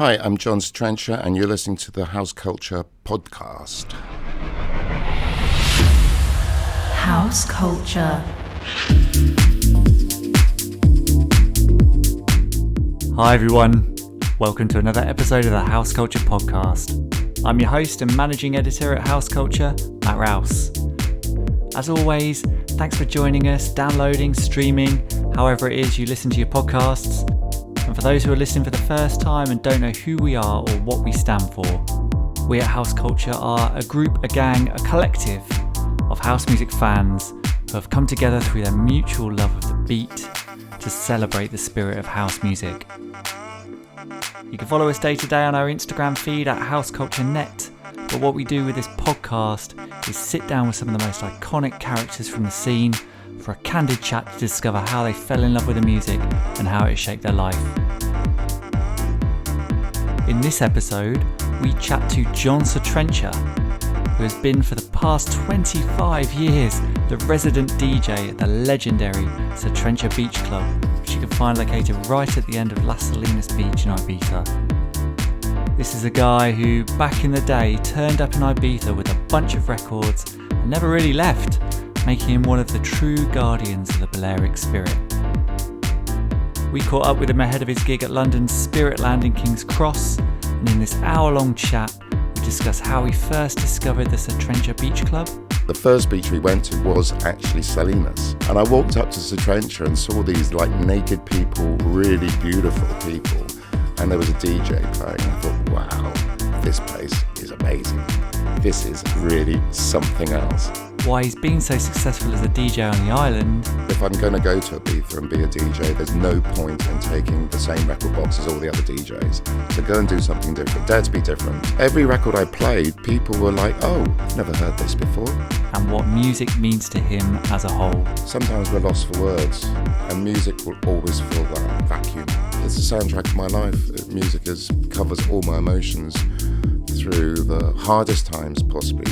Hi, I'm Jon Sa Trinxa, and you're listening to the House Culture Podcast. House Culture. Hi everyone, welcome to another episode of the House Culture Podcast. I'm your host and managing editor at House Culture, Matt Rouse. As always, thanks for joining us, downloading, streaming, however it is you listen to your podcasts. And for those who are listening for the first time and don't know who we are or what we stand for, we at House Culture are a group, a gang, a collective of house music fans who have come together through their mutual love of the beat to celebrate the spirit of house music. You can follow us day to day on our Instagram feed at houseculturenet, but what we do with this podcast is sit down with some of the most iconic characters from the scene for a candid chat to discover how they fell in love with the music and how it shaped their life. In this episode, we chat to Jon Sa Trinxa, who has been for the past 25 years the resident DJ at the legendary Sa Trinxa Beach Club, which you can find located right at the end of Las Salinas beach in Ibiza. This is a guy who, back in the day, turned up in Ibiza with a bunch of records and never really left, making him one of the true guardians of the Balearic spirit. We caught up with him ahead of his gig at London's Spiritland in King's Cross, and in this hour-long chat, we discuss how he first discovered the Sa Trinxa Beach Club. The first beach we went to was actually Salinas, and I walked up to Sa Trinxa and saw these naked people, really beautiful people, and there was a DJ playing. I thought, wow, this place is amazing. This is really something else. Why he's been so successful as a DJ on the island. If I'm going to go to Ibiza and be a DJ, there's no point in taking the same record box as all the other DJs. So go and do something different. Dare to be different. Every record I played, people were like, oh, I've never heard this before. And what music means to him as a whole. Sometimes we're lost for words, and music will always fill that vacuum. It's the soundtrack of my life. Music covers all my emotions through the hardest times possibly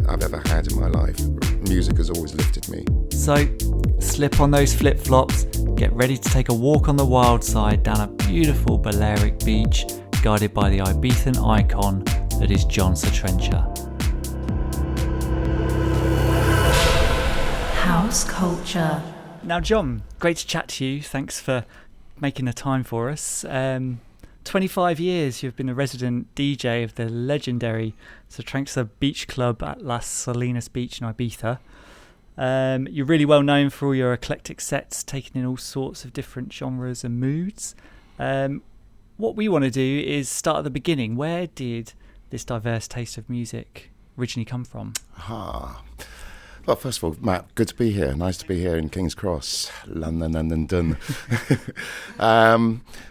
I've ever had in my life. Music has always lifted me. So, slip on those flip-flops, get ready to take a walk on the wild side down a beautiful Balearic beach, guided by the Ibizan icon that is Jon Sa Trinxa. House Culture. Now, Jon, great to chat to you. Thanks for making the time for us. 25 years you've been a resident DJ of the legendary Sa Trinxa Beach Club at Las Salinas Beach in Ibiza. You're really well known for all your eclectic sets, taking in all sorts of different genres and moods. What we want to do is start at the beginning. Where did this diverse taste of music originally come from? Well, first of all, Matt, good to be here. Nice to be here in King's Cross, London.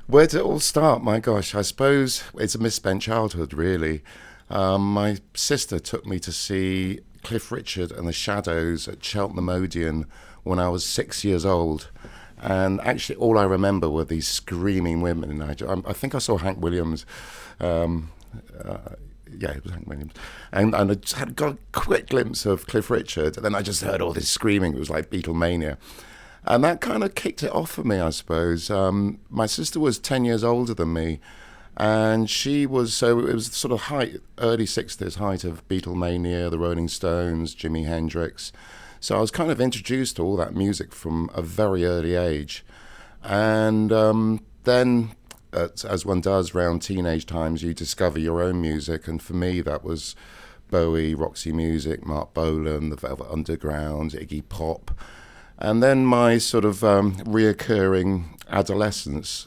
Where did it all start? My gosh, I suppose it's a misspent childhood, really. My sister took me to see Cliff Richard and the Shadows at Cheltenham Odeon when I was 6 years old. And actually, all I remember were these screaming women. I think I saw Hank Williams. Yeah, it was Hank Williams. And I just got a quick glimpse of Cliff Richard, and then I just heard all this screaming. It was like Beatlemania. And that kind of kicked it off for me, I suppose. My sister was 10 years older than me, and it was sort of early 60s, height of Beatlemania, the Rolling Stones, Jimi Hendrix. So I was kind of introduced to all that music from a very early age. And then, as one does around teenage times, you discover your own music, and for me that was Bowie, Roxy Music, Mark Bolan, the Velvet Underground, Iggy Pop. And then my sort of reoccurring adolescence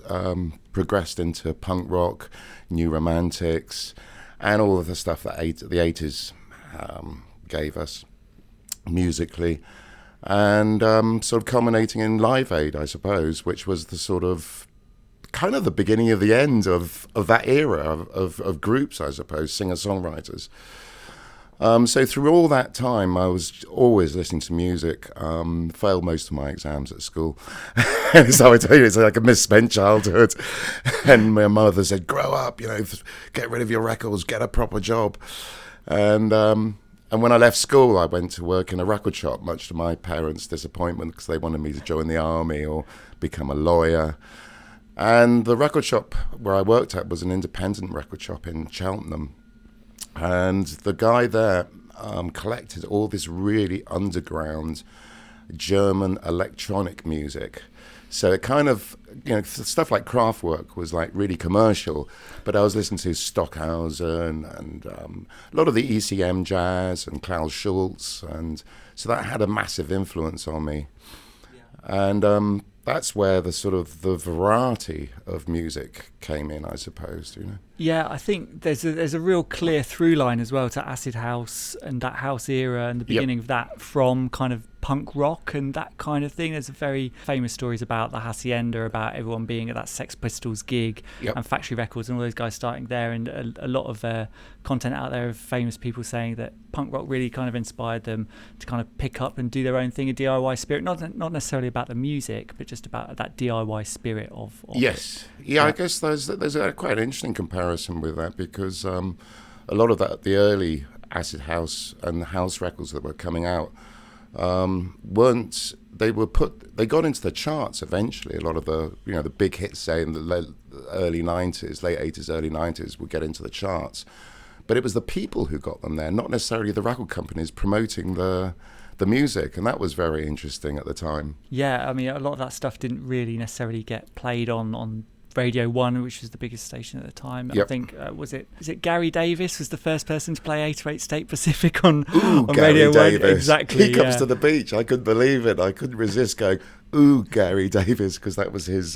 progressed into punk rock, New Romantics, and all of the stuff that the 80s gave us musically. And sort of culminating in Live Aid, I suppose, which was the sort of kind of the beginning of the end of that era of groups, I suppose, singer-songwriters. So through all that time, I was always listening to music, failed most of my exams at school. So I tell you, it's like a misspent childhood. And my mother said, grow up, get rid of your records, get a proper job. And when I left school, I went to work in a record shop, much to my parents' disappointment, because they wanted me to join the army or become a lawyer. And the record shop where I worked at was an independent record shop in Cheltenham. And the guy there collected all this really underground German electronic music. So it kind of, stuff like Kraftwerk was like really commercial, but I was listening to Stockhausen and a lot of the ECM jazz and Klaus Schulze, and so that had a massive influence on me. Yeah. And that's where the variety of music came in, I suppose, Yeah, I think there's a real clear through line as well to acid house and that house era and the beginning of that from kind of punk rock and that kind of thing. There's very famous stories about the Hacienda, about everyone being at that Sex Pistols gig and Factory Records and all those guys starting there, and a lot of content out there of famous people saying that punk rock really kind of inspired them to kind of pick up and do their own thing, a DIY spirit, not necessarily about the music, but just about that DIY spirit of yes. it. Yeah, I guess there's quite an interesting comparison with that, because a lot of that, the early acid house and house records that were coming out, they got into the charts eventually. A lot of the big hits, say in the early 90s, late 80s, early 90s, would get into the charts. But it was the people who got them there, not necessarily the record companies promoting the music, and that was very interesting at the time. Yeah, I mean, a lot of that stuff didn't really necessarily get played on Radio 1, which was the biggest station at the time. Yep. I think, is it Gary Davis was the first person to play 808 State Pacific on Gary Radio Davis. 1? Exactly. He comes to the beach. I couldn't believe it. I couldn't resist going, ooh, Gary Davis, because that was his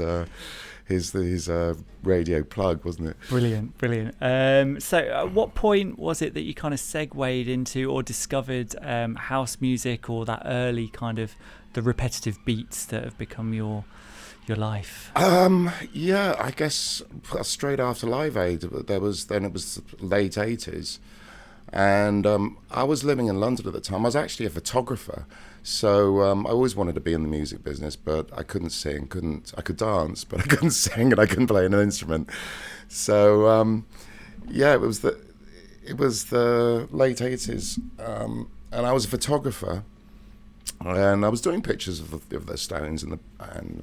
radio plug, wasn't it? Brilliant. So at what point was it that you kind of segued into or discovered house music, or that early kind of the repetitive beats that have become your life? Yeah, I guess straight after Live Aid, it was late 80s, and I was living in London at the time. I was actually a photographer, so I always wanted to be in the music business, but I couldn't sing, I could dance, but I couldn't sing and I couldn't play an instrument. So yeah, it was the late 80s, and I was a photographer. And I was doing pictures of the Stones and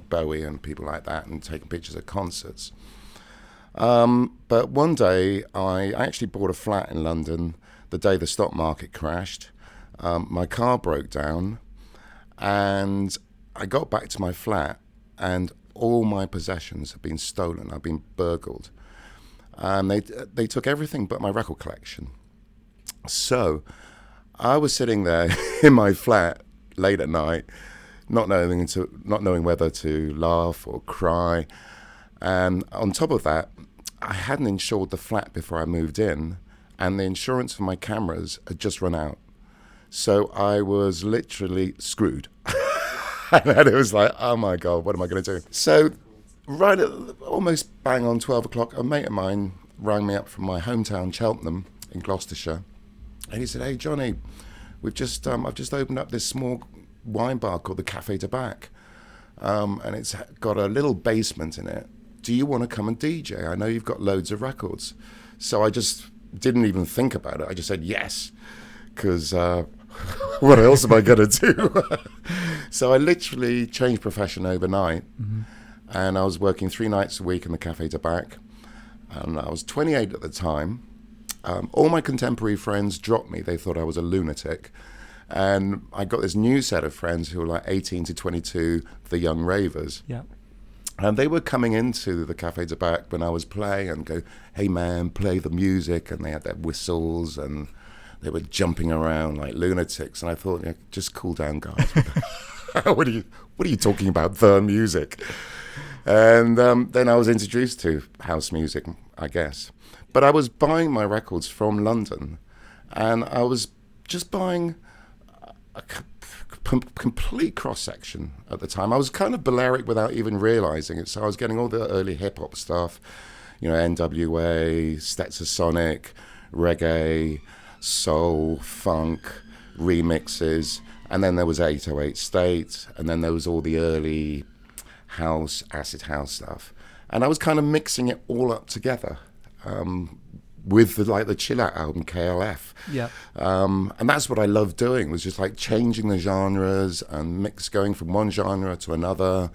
Bowie and people like that, and taking pictures of concerts. But one day, I actually bought a flat in London the day the stock market crashed. My car broke down, and I got back to my flat, and all my possessions had been stolen. I'd been burgled. And they took everything but my record collection. So I was sitting there in my flat late at night, not knowing whether to laugh or cry. And on top of that, I hadn't insured the flat before I moved in, and the insurance for my cameras had just run out. So I was literally screwed. And it was like, oh my God, what am I going to do? So right at almost bang on 12 o'clock, a mate of mine rang me up from my hometown, Cheltenham, in Gloucestershire. And he said, hey, Johnny, I've just opened up this small wine bar called the Café de Bac, and it's got a little basement in it. Do you want to come and DJ? I know you've got loads of records. So I just didn't even think about it. I just said yes, because what else am I going to do? So I literally changed profession overnight, and I was working 3 nights a week in the Café de Bac, and I was 28 at the time. All my contemporary friends dropped me. They thought I was a lunatic. And I got this new set of friends who were like 18 to 22, the young ravers. Yeah. And they were coming into the Café de Bac when I was playing and go, hey man, play the music. And they had their whistles and they were jumping around like lunatics. And I thought, yeah, just cool down, guys. What are you talking about? The music. And then I was introduced to house music, I guess. But I was buying my records from London, and I was just buying a complete cross-section at the time. I was kind of Balearic without even realizing it. So I was getting all the early hip-hop stuff, NWA, Stetsasonic, reggae, soul, funk, remixes. And then there was 808 State, and then there was all the early house, acid house stuff. And I was kind of mixing it all up together. With the Chill Out album, KLF. Yeah. And that's what I loved doing, was just like changing the genres and going from one genre to another.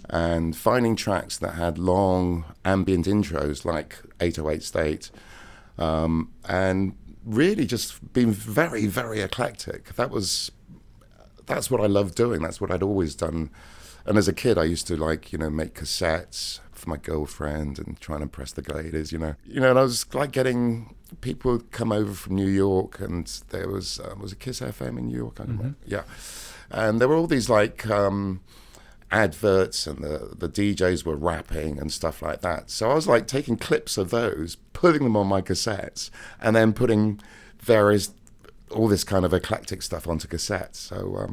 and finding tracks that had long ambient intros like 808 State, and really just being very, very eclectic. That's what I loved doing. That's what I'd always done. And as a kid, I used to make cassettes for my girlfriend and try and impress the ladies, and I was like getting people would come over from New York, and there was a Kiss FM in New York, I don't know. Yeah, and there were all these adverts, and the DJs were rapping and stuff like that. So I was like taking clips of those, putting them on my cassettes, and then putting all this kind of eclectic stuff onto cassettes. So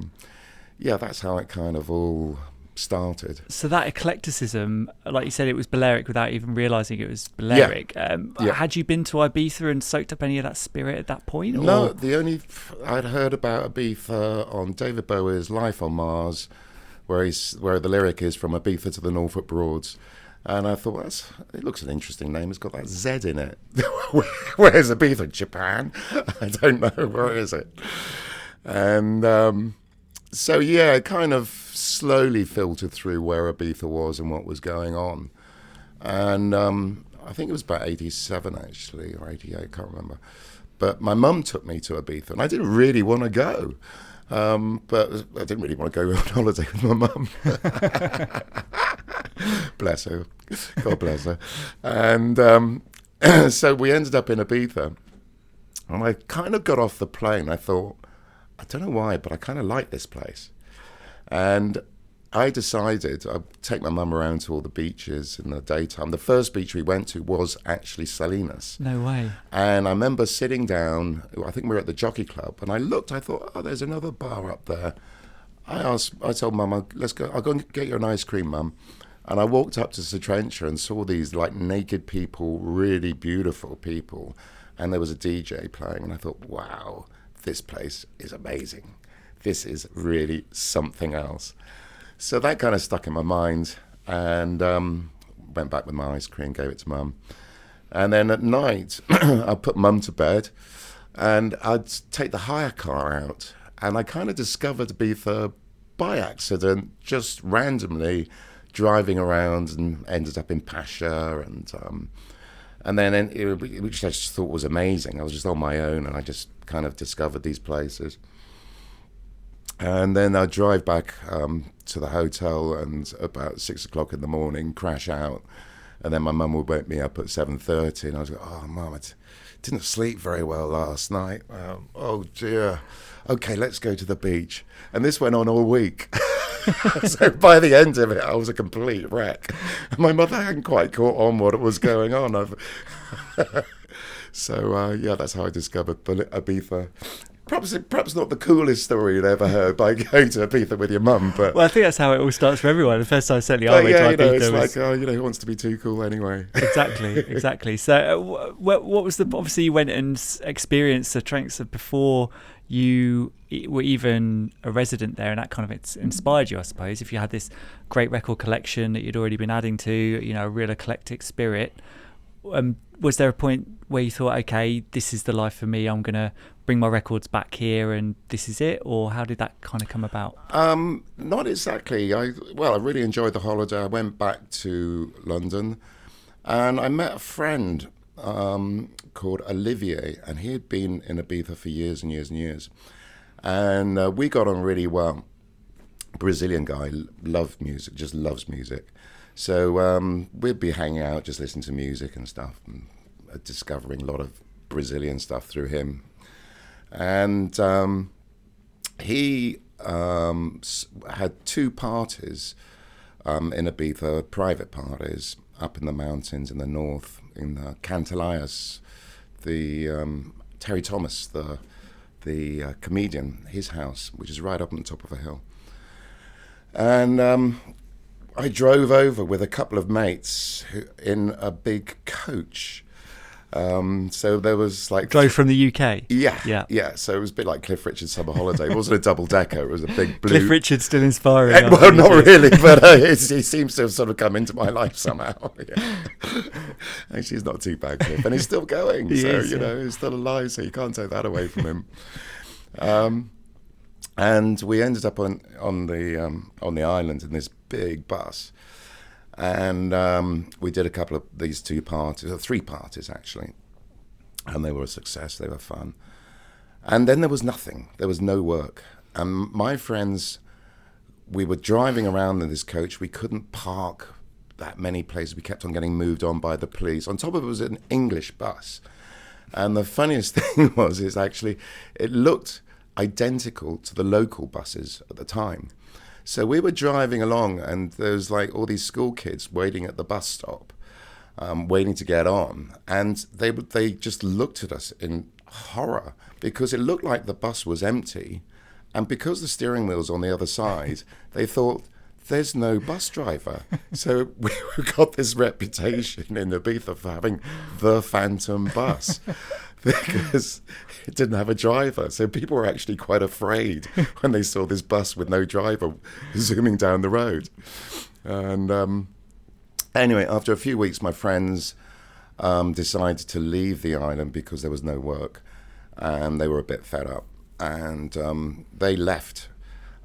that's how it kind of all started. So that eclecticism, like you said, it was Balearic without even realising it was Balearic. Had you been to Ibiza and soaked up any of that spirit at that point? No, I'd heard about Ibiza on David Bowie's Life on Mars, where the lyric is from Ibiza to the Norfolk Broads. And I thought, it looks an interesting name. It's got that Z in it. Where's Ibiza? Japan? I don't know. Where is it? And it kind of slowly filtered through where Ibiza was and what was going on. And I think it was about 87, actually, or 88, I can't remember. But my mum took me to Ibiza, and I didn't really want to go. But I didn't really want to go on holiday with my mum. Bless her. God bless her. And so we ended up in Ibiza. And I kind of got off the plane. I thought, I don't know why, but I kind of like this place. And I decided I'd take my mum around to all the beaches in the daytime. The first beach we went to was actually Salinas. No way. And I remember sitting down, I think we were at the Jockey Club, and I thought, there's another bar up there. I told Mum, let's go, I'll go and get you an ice cream, Mum. And I walked up to Sa Trinxa and saw these naked people, really beautiful people. And there was a DJ playing, and I thought, wow, this place is amazing. This is really something else. So that kind of stuck in my mind, and went back with my ice cream, gave it to Mum. And then at night, I'd put Mum to bed, and I'd take the hire car out, and I kind of discovered Ibiza by accident, just randomly driving around, and ended up in Pasha, and then which I just thought was amazing. I was just on my own, and I just kind of discovered these places. And then I'd drive back to the hotel, and about 6 o'clock in the morning, crash out. And then my mum would wake me up at 7:30, and I was like, oh, Mum, I didn't sleep very well last night. Oh, dear. Okay, let's go to the beach. And this went on all week. So by the end of it, I was a complete wreck. My mother hadn't quite caught on what was going on. So, that's how I discovered Ibiza. Perhaps not the coolest story you'd ever heard by going to Ibiza with your mum, but... Well, I think that's how it all starts for everyone. The first time certainly I went to Ibiza it's who wants to be too cool anyway? Exactly. So what was obviously you went and experienced Sa Trinxa before you were even a resident there, and that kind of inspired you, I suppose, if you had this great record collection that you'd already been adding to, a real eclectic spirit. Was there a point where you thought, okay, this is the life for me, I'm going to bring my records back here and this is it? Or how did that kind of come about? Not exactly. I really enjoyed the holiday. I went back to London, and I met a friend called Olivier, and he had been in Ibiza for years and years and years. And we got on really well. Brazilian guy, loved music, just loves music. So we'd be hanging out, just listening to music and stuff, and discovering a lot of Brazilian stuff through him. And he had two parties in Ibiza, private parties, up in the mountains in the north, in Cantalayas. Terry Thomas, the comedian, his house, which is right up on the top of a hill. And I drove over with a couple of mates in a big coach. So there was drove from the UK. Yeah. So it was a bit like Cliff Richard's summer holiday. It wasn't a double decker. It was a big blue. Cliff Richard's still inspiring. Well, not really, but he seems to have sort of come into my life somehow. Yeah. Actually, he's not too bad, Cliff, and he's still going. He's still alive. So you can't take that away from him. And we ended up on the island in this big bus. And we did a couple of these 2 parties, or 3 parties actually. And they were a success, they were fun. And then there was nothing, there was no work. And my friends, we were driving around in this coach, we couldn't park that many places, we kept on getting moved on by the police. On top of it was an English bus. And the funniest thing is actually, it looked identical to the local buses at the time. So we were driving along, and there was like all these school kids waiting at the bus stop, waiting to get on, and they just looked at us in horror because it looked like the bus was empty, and because the steering wheel's on the other side, they thought there's no bus driver. So we got this reputation in Ibiza for having the phantom bus because it didn't have a driver. So people were actually quite afraid when they saw this bus with no driver zooming down the road. And anyway, after a few weeks, my friends decided to leave the island because there was no work, and they were a bit fed up. And they left,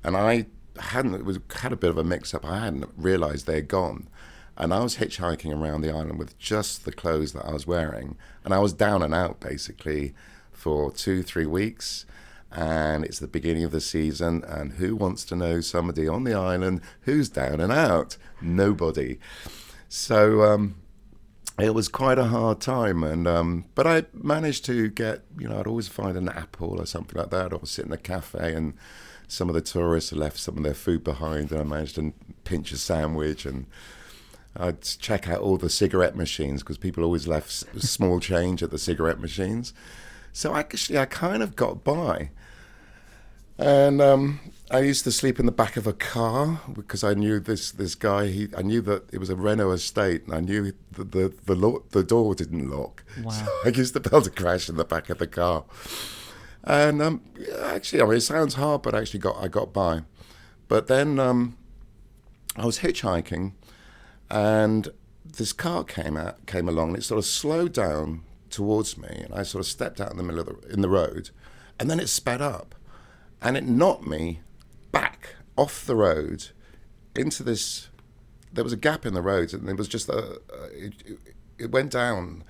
and I had a bit of a mix-up. I hadn't realised they had gone. And I was hitchhiking around the island with just the clothes that I was wearing. And I was down and out, basically, for 2-3 weeks. And it's the beginning of the season. And who wants to know somebody on the island who's down and out? Nobody. So it was quite a hard time. But I managed to get, I'd always find an apple or something like that, or sit in a cafe, and some of the tourists had left some of their food behind, and I managed to pinch a sandwich, and I'd check out all the cigarette machines because people always left small change at the cigarette machines. So I kind of got by. And I used to sleep in the back of a car because I knew this guy. I knew that it was a Renault estate, and I knew the door didn't lock. Wow. So I used to be able to crash in the back of the car. And actually, it sounds hard, but actually I got by. But then I was hitchhiking, and this car came along, and it sort of slowed down towards me, and I sort of stepped out in the middle of the road, and then it sped up, and it knocked me back off the road into this. There was a gap in the road, and there was just it went down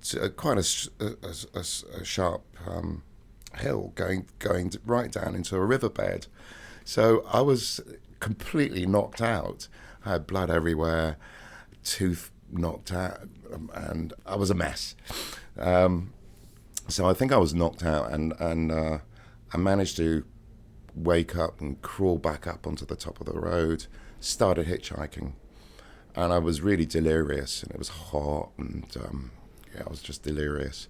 to quite a sharp hill, going right down into a riverbed. So I was completely knocked out. I had blood everywhere, tooth knocked out, and I was a mess. So I think I was knocked out, and I managed to wake up and crawl back up onto the top of the road, started hitchhiking, and I was really delirious, and it was hot, and I was just delirious.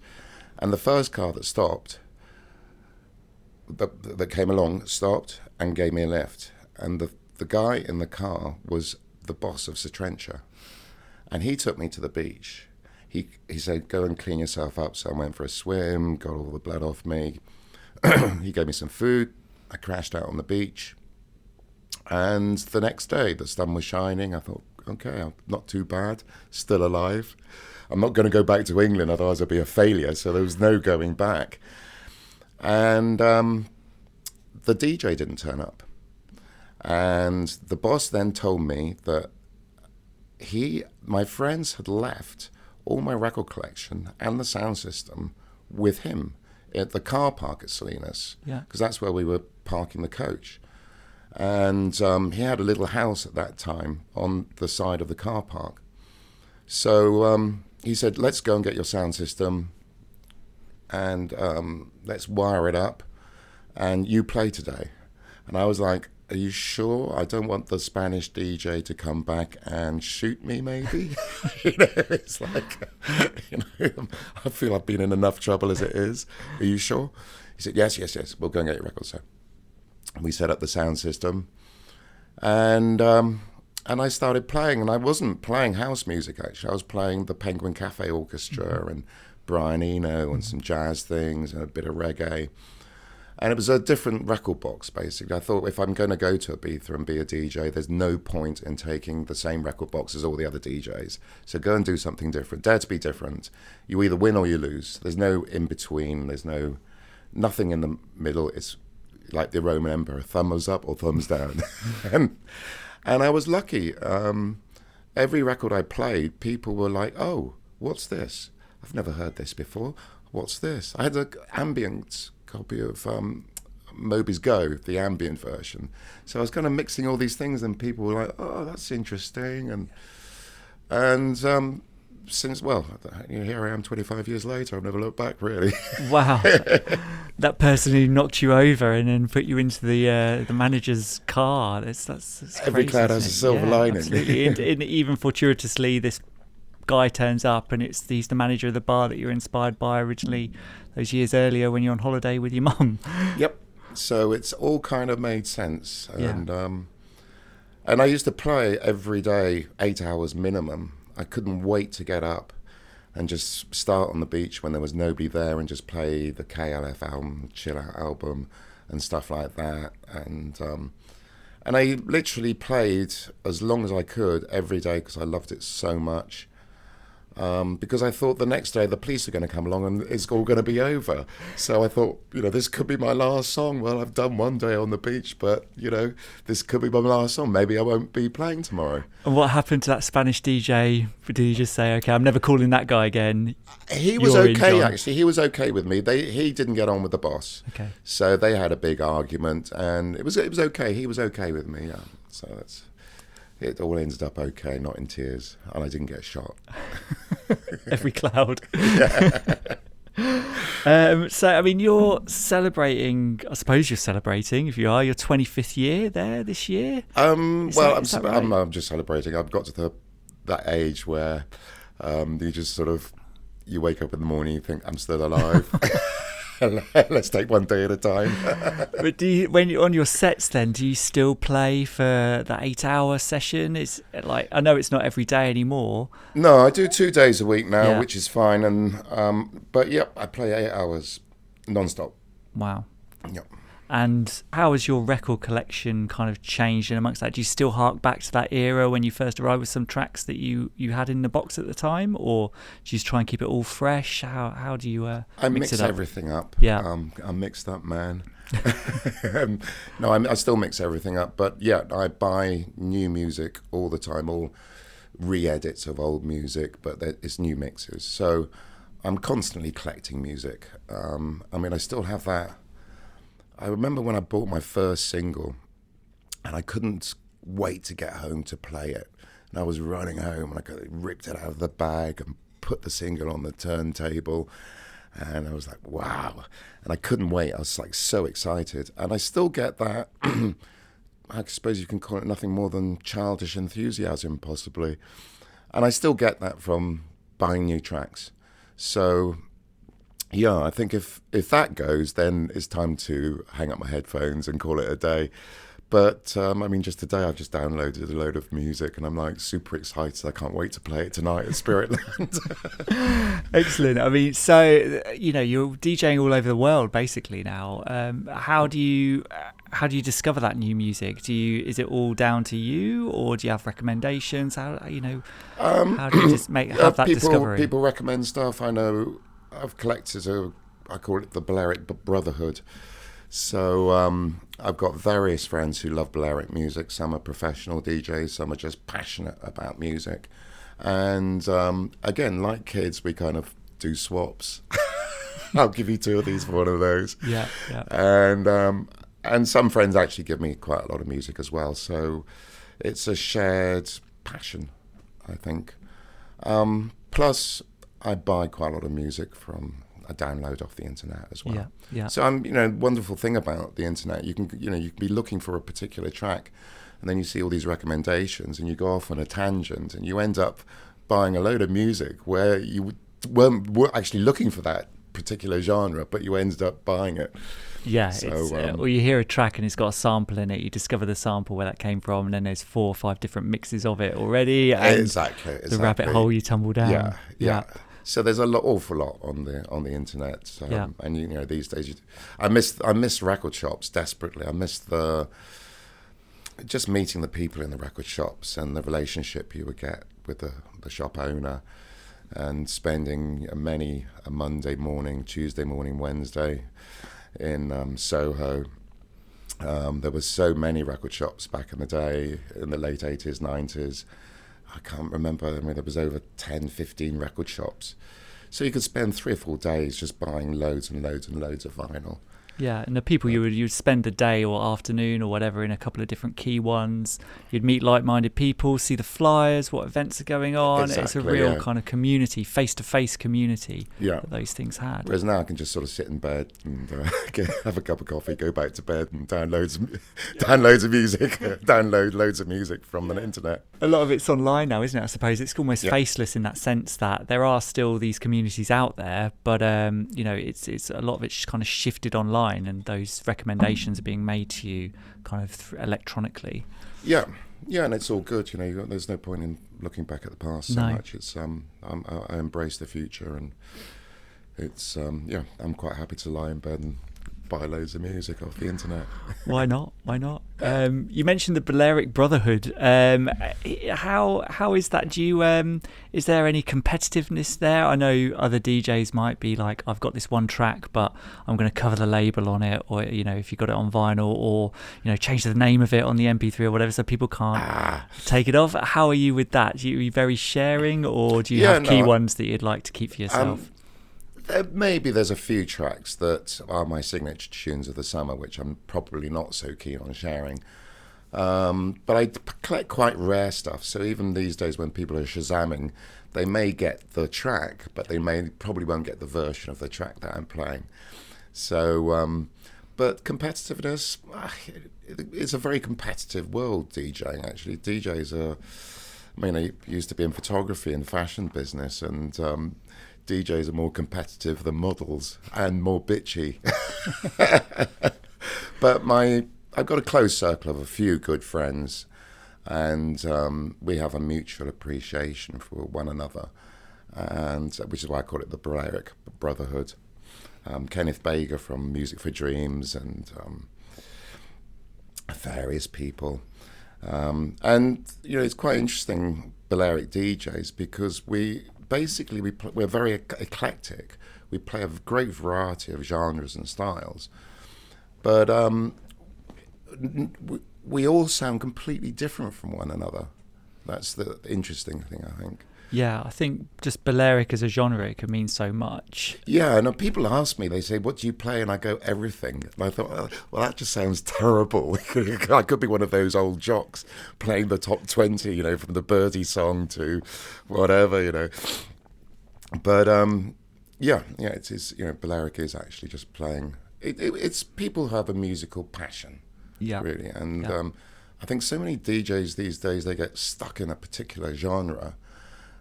And the first car that stopped, that came along, stopped and gave me a lift. And the guy in the car was the boss of Sa Trinxa, and he took me to the beach. He said, go and clean yourself up. So I went for a swim, got all the blood off me. He gave me some food. I crashed out on the beach. And the next day, the sun was shining. I thought, okay, I'm not too bad, still alive. I'm not going to go back to England, otherwise I'd be a failure. So there was no going back. And the DJ didn't turn up. And the boss then told me that my friends had left all my record collection and the sound system with him at the car park at Salinas, because that's where we were parking the coach. And he had a little house at that time on the side of the car park. So he said, let's go and get your sound system, and let's wire it up, and you play today. And I was like, are you sure? I don't want the Spanish DJ to come back and shoot me, maybe. It's like, I feel I've been in enough trouble as it is. Are you sure? He said, yes, we'll go and get your record. So we set up the sound system, and I started playing, and I wasn't playing house music, actually. I was playing the Penguin Cafe Orchestra and Brian Eno and some jazz things and a bit of reggae. And it was a different record box, basically. I thought, if I'm going to go to Ibiza and be a DJ, there's no point in taking the same record box as all the other DJs. So go and do something different. Dare to be different. You either win or you lose. There's no in-between. There's nothing in the middle. It's like the Roman Emperor, thumbs up or thumbs down. And I was lucky. Every record I played, people were like, "Oh, what's this? I've never heard this before. What's this?" I had an ambient copy of Moby's Go, the ambient version. So I was kind of mixing all these things, and people were like, "Oh, that's interesting." And since, well, here I am 25 years later, I've never looked back, really. Wow. That person who knocked you over and then put you into the manager's car, that's crazy. Every cloud has a silver lining. Absolutely. and even fortuitously, this guy turns up and he's the manager of the bar that you're inspired by originally those years earlier when you're on holiday with your mum. Yep. So it's all kind of made sense. And I used to play every day, 8 hours minimum. I couldn't wait to get up and just start on the beach when there was nobody there and just play the KLF album, Chill Out album and stuff like that. And I literally played as long as I could every day because I loved it so much. Because I thought the next day the police are going to come along and it's all going to be over. So I thought, this could be my last song. Well, I've done one day on the beach, but, this could be my last song. Maybe I won't be playing tomorrow. And what happened to that Spanish DJ? Did he just say, okay, I'm never calling that guy again? He was okay, actually. He was okay with me. He didn't get on with the boss. Okay. So they had a big argument and it was okay. He was okay with me, yeah. So it all ended up okay, not in tears, and I didn't get shot. Every cloud. So, I mean, you're celebrating, I suppose you're celebrating, if you are, your 25th year there this year? I'm just celebrating. I've got to that age where you just sort of, you wake up in the morning, you think, I'm still alive. Let's take one day at a time. But when you're on your sets then, do you still play for that 8-hour session? It's like, I know it's not every day anymore. No, I do 2 days a week now, which is fine. And but I play 8 hours non-stop. Wow. Yep. And how has your record collection kind of changed in amongst that? Do you still hark back to that era when you first arrived with some tracks that you had in the box at the time, or do you just try and keep it all fresh? How do you I mix it up? everything up. Yeah. I'm a mixed up man. No, I still mix everything up, but I buy new music all the time, all re-edits of old music, but it's new mixes. So I'm constantly collecting music. I still have that. I remember when I bought my first single and I couldn't wait to get home to play it. And I was running home and I ripped it out of the bag and put the single on the turntable. And I was like, wow. And I couldn't wait. I was like so excited. And I still get that. I suppose you can call it nothing more than childish enthusiasm, possibly. And I still get that from buying new tracks. So I think if that goes, then it's time to hang up my headphones and call it a day. But, just today I've just downloaded a load of music and I'm like super excited. I can't wait to play it tonight at Spiritland. Excellent. So, you're DJing all over the world basically now. How do you discover that new music? Is it all down to you, or do you have recommendations? How do you just have that discovery? People recommend stuff. I know I've collected I call it the Balearic Brotherhood. So I've got various friends who love Balearic music. Some are professional DJs, some are just passionate about music. And again, like kids, we kind of do swaps. I'll give you 2 of these for one of those. Yeah. And some friends actually give me quite a lot of music as well. So it's a shared passion, I think. Plus, I buy quite a lot of music from a download off the internet as well. Yeah. So wonderful thing about the internet, you can be looking for a particular track, and then you see all these recommendations, and you go off on a tangent, and you end up buying a load of music where you weren't actually looking for that particular genre, but you ended up buying it. Yeah, so, or you hear a track and it's got a sample in it, you discover the sample where that came from, and then there's 4 or 5 different mixes of it already. And exactly. The rabbit hole you tumble down. Yeah. So there's awful lot on the internet, and these days, I miss record shops desperately. I miss just meeting the people in the record shops and the relationship you would get with the shop owner, and spending a Monday morning, Tuesday morning, Wednesday in Soho, There were so many record shops back in the day, in the late 80s, 90s. I can't remember. I mean, there was over 10, 15 record shops. So you could spend 3 or 4 days just buying loads and loads and loads of vinyl. Yeah, and the people you'd spend a day or afternoon or whatever in a couple of different key ones. You'd meet like-minded people, see the flyers, what events are going on. Exactly, it's a real kind of community, face-to-face community that those things had. Whereas now I can just sort of sit in bed and have a cup of coffee, go back to bed and download loads of music from the internet. A lot of it's online now, isn't it? I suppose it's almost faceless in that sense that there are still these communities out there, but it's a lot of it's kind of shifted online. And those recommendations are being made to you kind of electronically. Yeah, and it's all good. There's no point in looking back at the past so much. It's I embrace the future, and it's I'm quite happy to lie in bed and buy loads of music off the internet. Why not? You mentioned the Balearic Brotherhood. How is that? Do you is there any competitiveness there? I know other DJs might be like, I've got this one track, but I'm going to cover the label on it, or if you got it on vinyl, or change the name of it on the MP3 or whatever, so people can't take it off. How are you with that? Are you very sharing, or do you have key ones that you'd like to keep for yourself? Maybe there's a few tracks that are my signature tunes of the summer, which I'm probably not so keen on sharing. But I collect quite rare stuff. So even these days when people are Shazamming, they may get the track, but they probably won't get the version of the track that I'm playing. So, but competitiveness, it's a very competitive world, DJing, actually. DJs I used to be in photography and fashion business, and DJs are more competitive than models and more bitchy. But I've got a close circle of a few good friends, and we have a mutual appreciation for one another, and which is why I call it the Balearic Brotherhood. Kenneth Bager from Music for Dreams, and various people. And it's quite interesting, Balearic DJs, because we're very eclectic. We play a great variety of genres and styles, but we all sound completely different from one another. That's the interesting thing, I think. Yeah, I think just Balearic as a genre, it can mean so much. Yeah, and people ask me, they say, what do you play? And I go, everything. And I thought, well, that just sounds terrible. I could be one of those old jocks playing the top 20, from the Birdie song to whatever, But, it is, Balearic is actually just playing. It's people who have a musical passion, really. And I think so many DJs these days, they get stuck in a particular genre.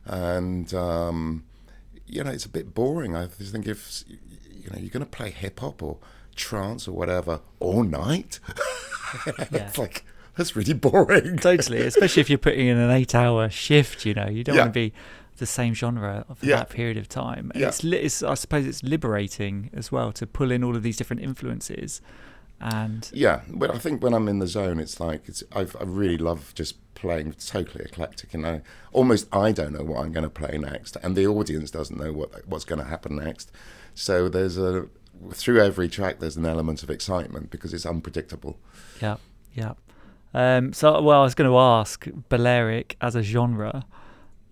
And it's a bit boring. I just think if you're going to play hip hop or trance or whatever all night, it's like, that's really boring. Totally, especially if you're putting in an 8-hour shift. You don't want to be the same genre for that period of time. And it's I suppose it's liberating as well to pull in all of these different influences. And but I think when I'm in the zone, it's like I really love just playing totally eclectic, and I don't know what I'm going to play next, and the audience doesn't know what's going to happen next. So through every track there's an element of excitement because it's unpredictable. So I was going to ask, Balearic as a genre,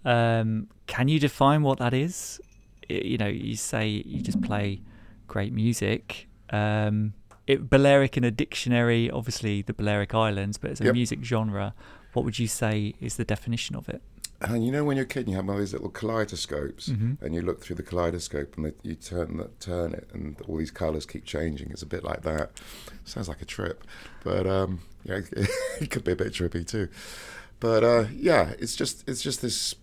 can you define what that is? You say you just play great music. Balearic in a dictionary, obviously the Balearic Islands, but as a music genre, what would you say is the definition of it? And when you're a kid, you have one of these little kaleidoscopes, and you look through the kaleidoscope, and you turn it, and all these colours keep changing. It's a bit like that. Sounds like a trip, but it could be a bit trippy too. But it's just this.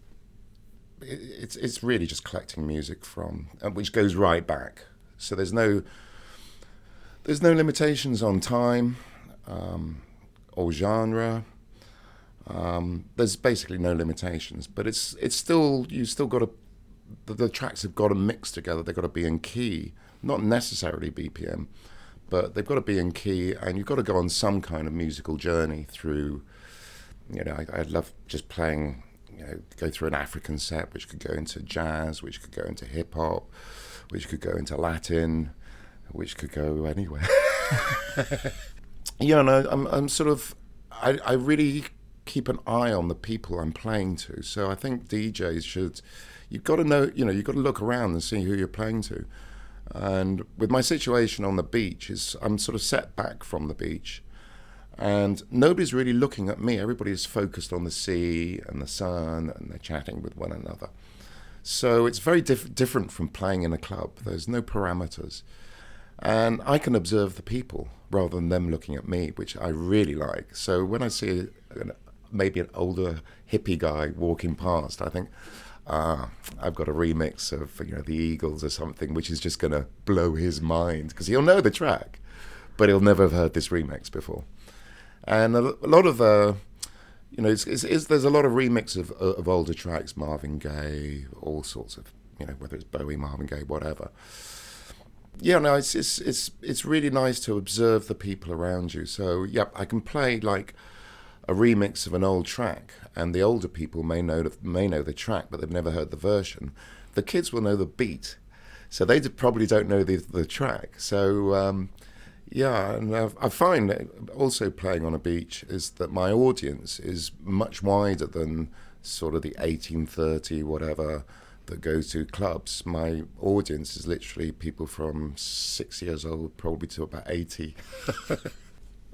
It's really just collecting music from, which goes right back. So there's no limitations on time or genre. There's basically no limitations, but it's still, you still got to, the tracks have got to mix together. They've got to be in key, not necessarily BPM, but they've got to be in key, and you've got to go on some kind of musical journey through. I love just playing. Go through an African set, which could go into jazz, which could go into hip hop, which could go into Latin, which could go anywhere. Yeah, no, I'm sort of, I really keep an eye on the people I'm playing to. So I think DJs should, you've got to know, you've got to look around and see who you're playing to. And with my situation on the beach, I'm sort of set back from the beach, and nobody's really looking at me. Everybody's focused on the sea and the sun, and they're chatting with one another. So it's very different from playing in a club. There's no parameters. And I can observe the people rather than them looking at me, which I really like. So when I see maybe an older hippie guy walking past, I think, I've got a remix of the Eagles or something, which is just going to blow his mind, because he'll know the track, but he'll never have heard this remix before. And a lot of there's a lot of remix of older tracks, Marvin Gaye, all sorts of, whether it's Bowie, Marvin Gaye, whatever. Yeah, no, it's really nice to observe the people around you. So, I can play like a remix of an old track, and the older people may know the track, but they've never heard the version. The kids will know the beat, so they probably don't know the track. So, and I find also playing on a beach is that my audience is much wider than sort of the 1830 whatever that goes to clubs. My audience is literally people from 6 years old probably to about 80.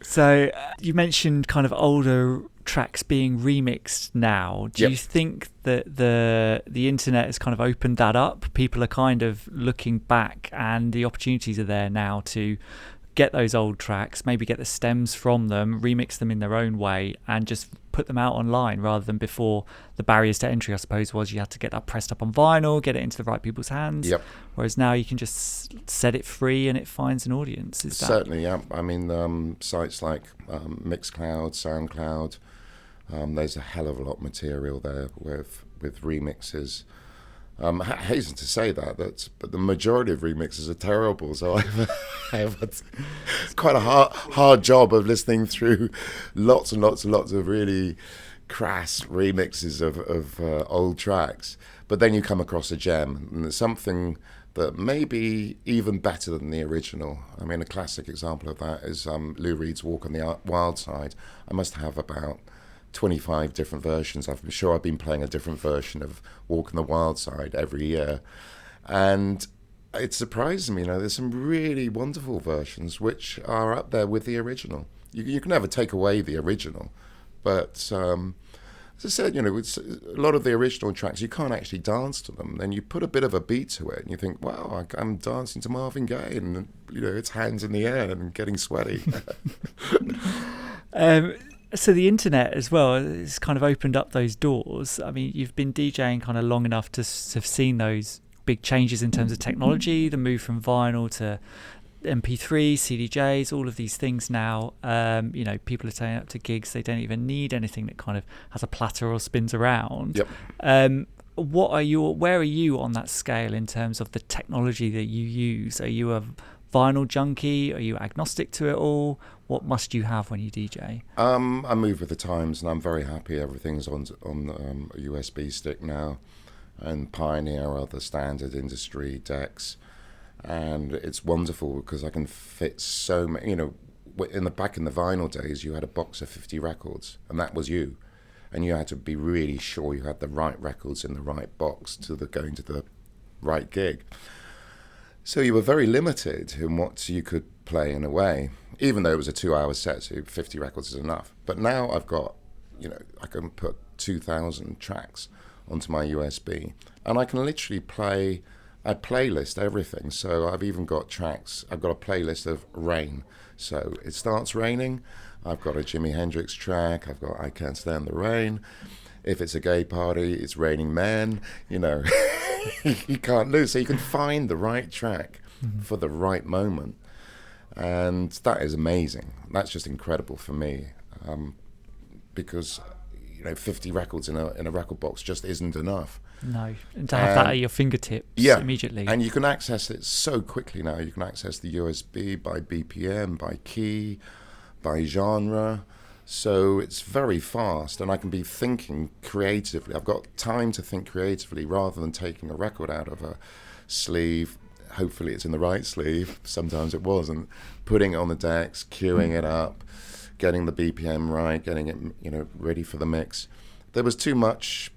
So you mentioned kind of older tracks being remixed now. Do you think that the internet has kind of opened that up? People are kind of looking back, and the opportunities are there now to get those old tracks, maybe get the stems from them, remix them in their own way, and just put them out online, rather than before the barriers to entry, I suppose, was you had to get that pressed up on vinyl, get it into the right people's hands. Whereas now you can just set it free and it finds an audience. Certainly, yeah. I mean, sites like Mixcloud, SoundCloud, there's a hell of a lot of material there with remixes. I hasten to say but the majority of remixes are terrible. So I have had quite a hard job of listening through lots and lots and lots of really crass remixes of old tracks. But then you come across a gem, and there's something that may be even better than the original. I mean, a classic example of that is Lou Reed's Walk on the Wild Side. I must have about 25 different versions. I'm sure I've been playing a different version of Walk on the Wild Side every year. And it surprises me, there's some really wonderful versions which are up there with the original. You can never take away the original. But as I said, it's a lot of the original tracks, you can't actually dance to them. Then you put a bit of a beat to it and you think, wow, I'm dancing to Marvin Gaye, and, it's hands in the air and getting sweaty. So the internet as well has kind of opened up those doors. I mean, you've been DJing kind of long enough to have seen those big changes in terms of technology, the move from vinyl to MP3, CDJs, all of these things now. People are turning up to gigs, they don't even need anything that kind of has a platter or spins around. Where are you on that scale in terms of the technology that you use? Are you a vinyl junkie? Are you agnostic to it all? What must you have when you DJ? I move with the times, and I'm very happy everything's on a USB stick now, and Pioneer are the standard industry decks, and it's wonderful because I can fit so many. Back in the vinyl days, you had a box of 50 records, and that was you, and you had to be really sure you had the right records in the right box going to the right gig. So you were very limited in what you could play in a way, even though it was a 2-hour set, so 50 records is enough. But now I've got, I can put 2,000 tracks onto my USB, and I can literally I playlist everything. So I've even got tracks, I've got a playlist of rain. So it starts raining, I've got a Jimi Hendrix track, I've got I Can't Stand the Rain. If it's a gay party, it's Raining Men, You can't lose. So you can find the right track for the right moment. And that is amazing. That's just incredible for me. Because, 50 records in a record box just isn't enough. No. And to have that at your fingertips immediately. And you can access it so quickly now. You can access the USB by BPM, by key, by genre. So it's very fast, and I can be thinking creatively. I've got time to think creatively rather than taking a record out of a sleeve, hopefully it's in the right sleeve. Sometimes it wasn't. Putting it on the decks, queuing it up, getting the BPM right, getting it, ready for the mix. There was too much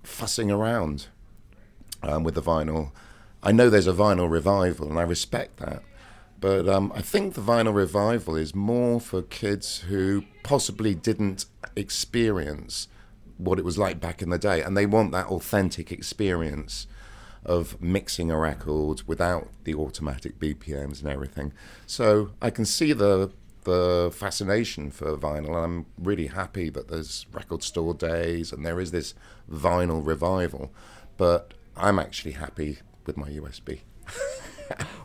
fussing around with the vinyl. I know there's a vinyl revival, and I respect that. But I think the vinyl revival is more for kids who possibly didn't experience what it was like back in the day, and they want that authentic experience of mixing a record without the automatic BPMs and everything. So I can see the fascination for vinyl, and I'm really happy that there's record store days and there is this vinyl revival. But I'm actually happy with my USB.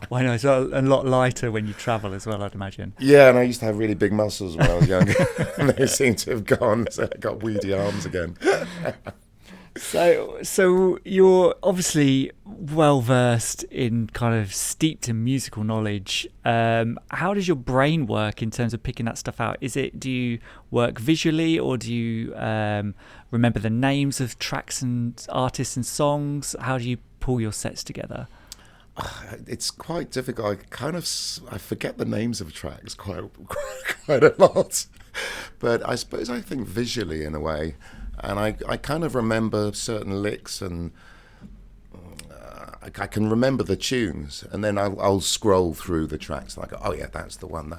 Why not? It's a lot lighter when you travel as well, I'd imagine. Yeah, and I used to have really big muscles when I was younger, and they seem to have gone, so I got weedy arms again. So you're obviously well versed in kind of steeped in musical knowledge. How does your brain work in terms of picking that stuff out? Do you work visually, or do you remember the names of tracks and artists and songs? How do you pull your sets together? It's quite difficult. I forget the names of tracks quite a lot, but I suppose I think visually in a way. And I kind of remember certain licks, and I can remember the tunes, and then I'll scroll through the tracks and I go, oh yeah, that's the one.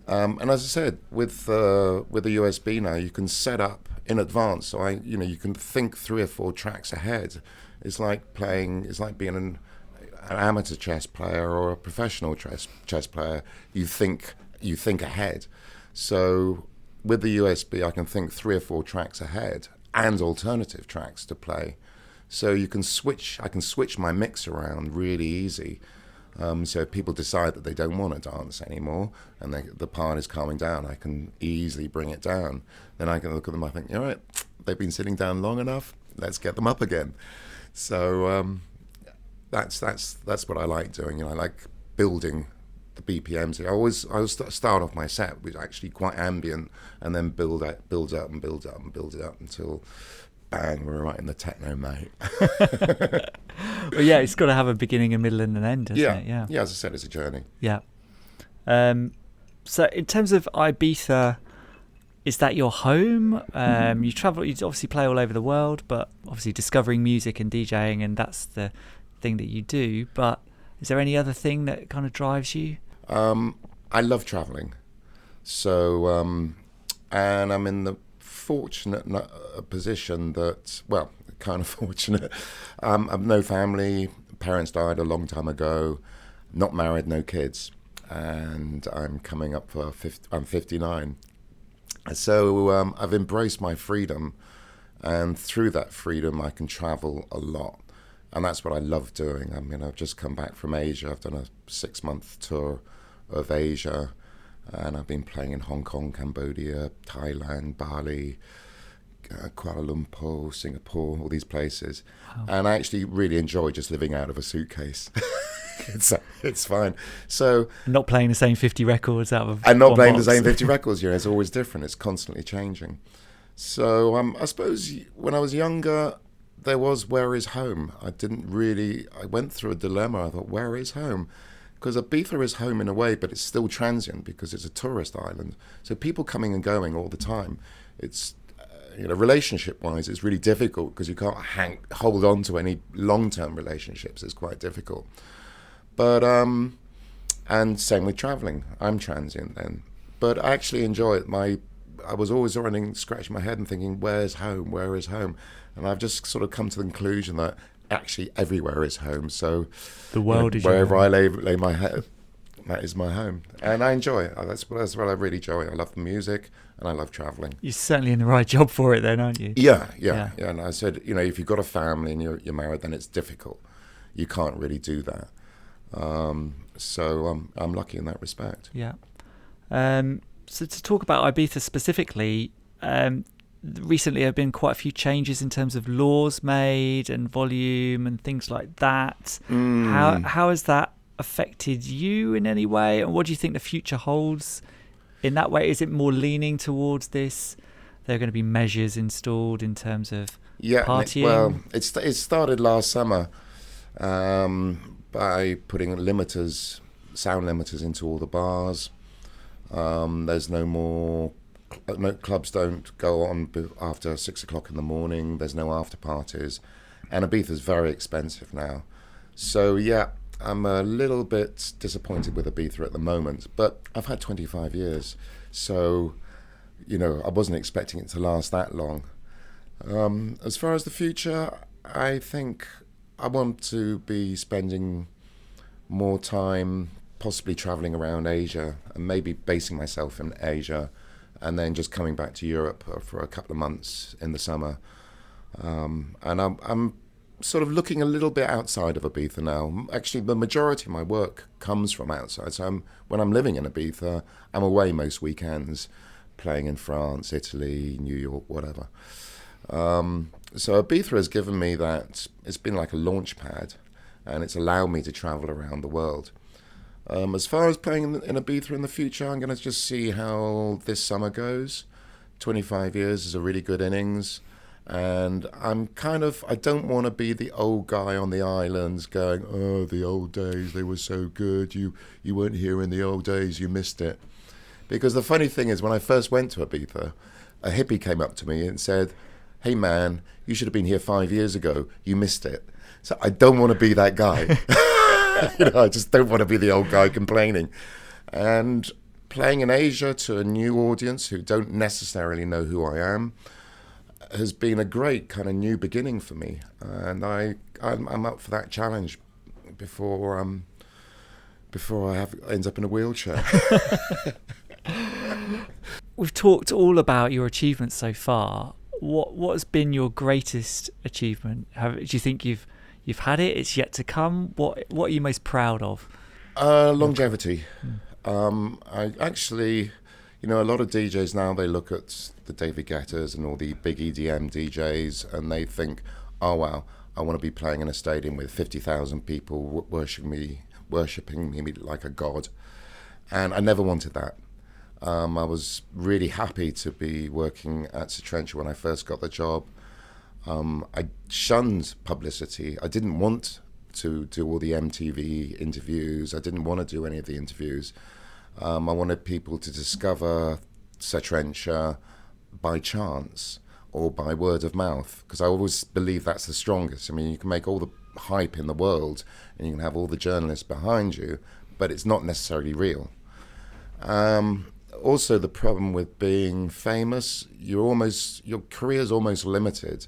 And as I said, with the USB now, you can set up in advance. So you can think 3 or 4 tracks ahead. It's like being an amateur chess player or a professional chess player. You think ahead. So with the USB, I can think 3 or 4 tracks ahead and alternative tracks to play. So I can switch my mix around really easy. So if people decide that they don't want to dance anymore and the part is calming down, I can easily bring it down. Then I can look at them, I think, all right, they've been sitting down long enough, let's get them up again. So that's what I like doing. I like building the BPMs. I always start off my set with actually quite ambient, and then build up until bang, we're right in the techno, mate. Well, yeah, it's got to have a beginning, a middle, and an end, doesn't it? Yeah. As I said, it's a journey. Yeah. So in terms of Ibiza, is that your home? You travel, you obviously play all over the world, but obviously discovering music and DJing, and that's the thing that you do. But is there any other thing that kind of drives you? I love traveling. So, and I'm in the fortunate position that, well, kind of fortunate. I've no family. Parents died a long time ago. Not married, no kids. And I'm coming up for I'm 59. So I've embraced my freedom, and through that freedom I can travel a lot, and that's what I love doing. I mean, I've just come back from Asia. I've done a 6-month tour of Asia, and I've been playing in Hong Kong, Cambodia, Thailand, Bali, Kuala Lumpur, Singapore, all these places. Wow. And I actually really enjoy just living out of a suitcase. It's fine. So not playing the same 50 records out of and not playing box. the same 50 records. It's always different. It's constantly changing. So I suppose when I was younger, there was where is home. I went through a dilemma. I thought, where is home? Because Ibiza is home in a way, but it's still transient because it's a tourist island. So people coming and going all the time. It's relationship-wise, it's really difficult because you can't hold on to any long-term relationships. It's quite difficult. But and same with traveling. I'm transient then, but I actually enjoy it. I was always scratching my head and thinking, where's home? Where is home? And I've just sort of come to the conclusion that actually everywhere is home. So the world is wherever I lay my head, that is my home, and I enjoy it. That's what I really enjoy. I love the music, and I love traveling. You're certainly in the right job for it, then, aren't you? Yeah. And I said, if you've got a family and you're married, then it's difficult. You can't really do that. So I'm lucky in that respect. Yeah. So to talk about Ibiza specifically, recently there have been quite a few changes in terms of laws made and volume and things like that. How has that affected you in any way, and what do you think the future holds in that way? Is it more leaning towards this? There are going to be measures installed in terms of partying? Well, it started last summer. by putting sound limiters into all the bars. There's no more, no clubs don't go on after 6 o'clock in the morning. There's no after parties. And Ibiza's very expensive now. So yeah, I'm a little bit disappointed with Ibiza at the moment, but I've had 25 years. So, I wasn't expecting it to last that long. As far as the future, I think I want to be spending more time possibly traveling around Asia and maybe basing myself in Asia and then just coming back to Europe for a couple of months in the summer. And I'm sort of looking a little bit outside of Ibiza now. Actually, the majority of my work comes from outside. So when I'm living in Ibiza, I'm away most weekends, playing in France, Italy, New York, whatever. So Ibiza has given me that. It's been like a launch pad, and it's allowed me to travel around the world. As far as playing in Ibiza in the future, I'm going to just see how this summer goes. 25 years is a really good innings. And I don't want to be the old guy on the islands going, oh, the old days, they were so good. You weren't here in the old days, you missed it. Because the funny thing is, when I first went to Ibiza, a hippie came up to me and said, hey man, you should have been here 5 years ago, you missed it. So I don't want to be that guy. I just don't want to be the old guy complaining. And playing in Asia to a new audience who don't necessarily know who I am has been a great kind of new beginning for me, and I'm up for that challenge before I end up in a wheelchair. We've talked all about your achievements so far. What has been your greatest achievement? Do you think you've had it? It's yet to come. What are you most proud of? Longevity. I actually, a lot of DJs now, they look at the David Guettas and all the big EDM DJs and they think, oh wow, I want to be playing in a stadium with 50,000 people worshipping me like a god. And I never wanted that. I was really happy to be working at Sa Trinxa when I first got the job. I shunned publicity. I didn't want to do all the MTV interviews. I didn't want to do any of the interviews. I wanted people to discover Sa Trinxa by chance or by word of mouth, because I always believe that's the strongest. I mean, you can make all the hype in the world and you can have all the journalists behind you, but it's not necessarily real. Also, the problem with being famous, your career's almost limited,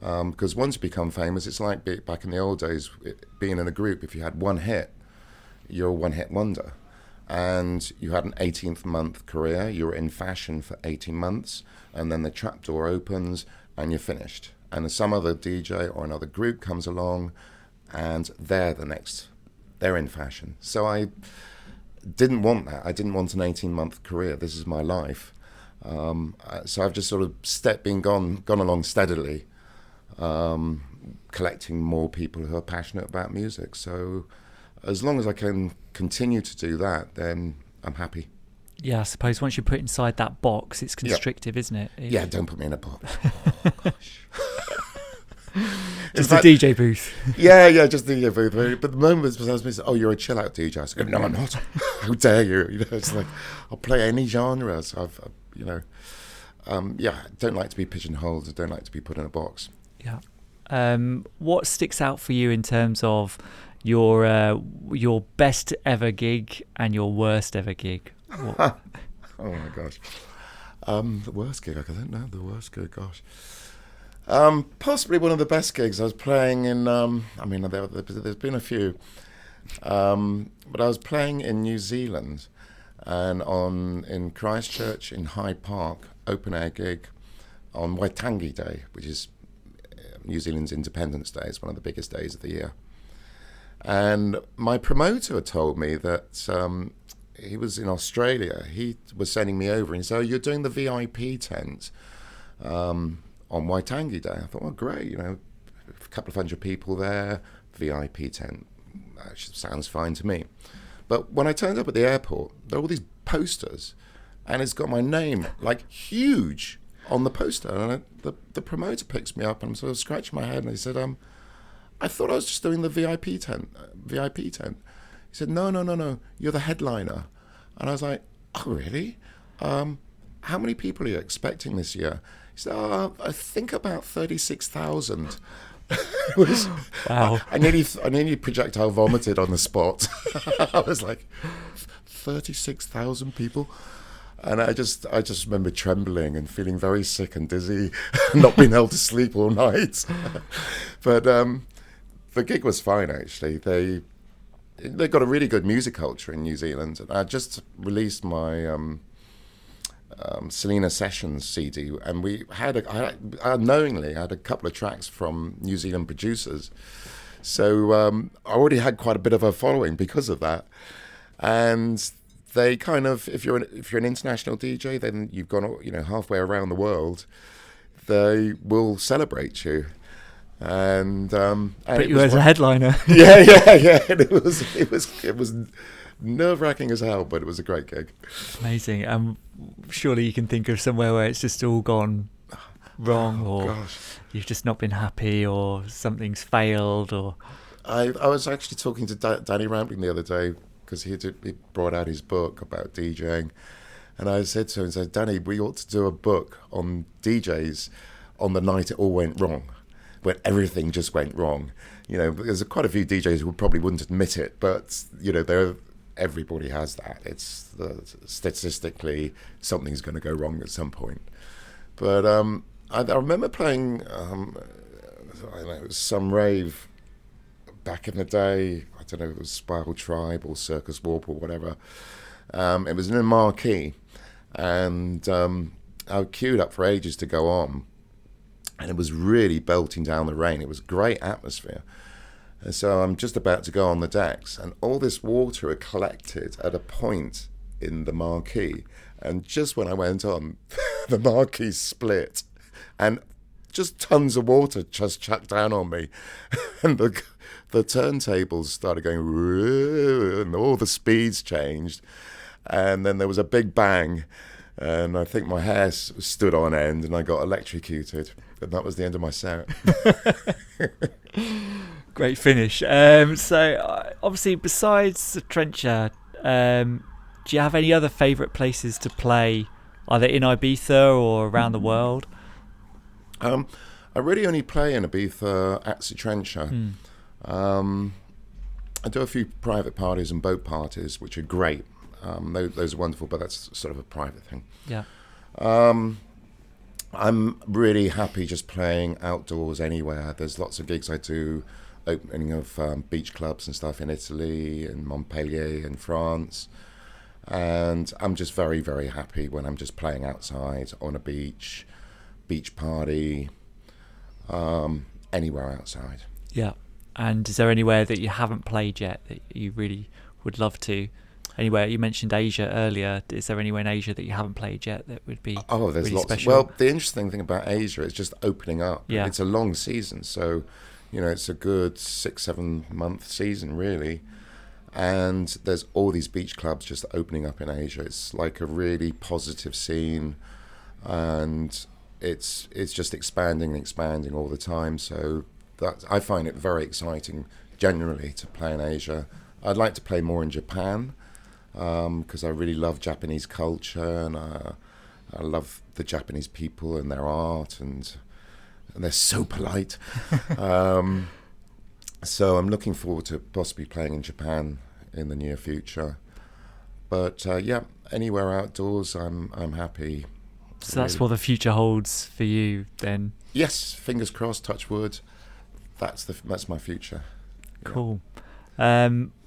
because once you become famous, it's like back in the old days, being in a group. If you had one hit, you're a one-hit wonder. And you had an 18th-month career, you were in fashion for 18 months, and then the trapdoor opens and you're finished. And some other DJ or another group comes along and they're in fashion. So I didn't want that. I didn't want an 18-month career. This is my life. So I've just sort of gone along steadily, collecting more people who are passionate about music. So as long as I can continue to do that, then I'm happy. Yeah, I suppose once you're put inside that box, it's constrictive, isn't it? Yeah, don't put me in a box. Oh, gosh. Just a DJ booth. Yeah, just the DJ booth. But the moment someone says, "Oh, you're a chill out DJ," I say, "No, I'm not. How dare you?" It's like I'll play any genre. So I don't like to be pigeonholed. I don't like to be put in a box. Yeah. What sticks out for you in terms of your best ever gig and your worst ever gig? Oh my gosh. The worst gig, I don't know. The worst gig, gosh. Possibly one of the best gigs. I was playing in, there's been a few. But I was playing in New Zealand and in Christchurch in Hyde Park, open air gig on Waitangi Day, which is New Zealand's Independence Day. It's one of the biggest days of the year. And my promoter had told me that he was in Australia. He was sending me over and he said, "Oh, you're doing the VIP tent on Waitangi Day." I thought, well, great, a couple of hundred people there, VIP tent. That sounds fine to me. But when I turned up at the airport, there were all these posters and it's got my name, like, huge on the poster. And the promoter picks me up and I'm sort of scratching my head and he said, I thought I was just doing the VIP tent. He said, no, you're the headliner. And I was like, oh, really? How many people are you expecting this year? He said, I think about 36,000. Wow. I nearly projectile vomited on the spot. I was like, 36,000 people? And I just remember trembling and feeling very sick and dizzy, not being able to sleep all night. But the gig was fine, actually. They got a really good music culture in New Zealand. And I just released my Salinas Sessions CD, and I unknowingly had a couple of tracks from New Zealand producers. So I already had quite a bit of a following because of that. And they kind of, if you're an international DJ, then you've gone halfway around the world. They will celebrate you, and Put you as a headliner. Yeah. And it was nerve-wracking as hell, but it was a great gig. Amazing. Surely you can think of somewhere where it's just all gone wrong, or you've just not been happy, or something's failed, or. I was actually talking to Danny Rampling the other day, because he brought out his book about DJing, and I said to him, Danny, we ought to do a book on DJs on the night it all went wrong, when everything just went wrong. There's quite a few DJs who probably wouldn't admit it, but everybody has that. It's statistically something's going to go wrong at some point. But I remember playing it was some rave back in the day. I don't know if it was Spiral Tribe or Circus Warp or whatever. It was in a marquee, and I queued up for ages to go on, and it was really belting down the rain. It was great atmosphere. And so I'm just about to go on the decks, and all this water had collected at a point in the marquee. And just when I went on, the marquee split, and just tons of water just chucked down on me. And the turntables started going, and all the speeds changed. And then there was a big bang, and I think my hair stood on end, and I got electrocuted. And that was the end of my set. Great finish. So obviously, besides the Trinxa, do you have any other favourite places to play, either in Ibiza or around the world? I really only play in Ibiza at Sa Trinxa. I do a few private parties and boat parties, which are great. Those are wonderful, but that's sort of a private thing. Yeah. I'm really happy just playing outdoors anywhere. There's lots of gigs I do, opening of beach clubs and stuff in Italy and Montpellier and France. And I'm just very, very happy when I'm just playing outside on a beach party, anywhere outside. Yeah. And is there anywhere that you haven't played yet that you really would love to? Anywhere, you mentioned Asia earlier. Is there anywhere in Asia that you haven't played yet that would be there's really lots. special? Well, the interesting thing about Asia is just opening up. Yeah. It's a long season, so it's a good 6-7 month season really, and there's all these beach clubs just opening up in Asia. It's like a really positive scene, and it's just expanding all the time. So that I find it very exciting generally to play in Asia. I'd like to play more in Japan, because I really love Japanese culture, and I love the Japanese people and their art, and they're so polite. So I'm looking forward to possibly playing in Japan in the near future. But anywhere outdoors, I'm happy. So that's what the future holds for you then? Yes, fingers crossed, touch wood. That's my future. Cool.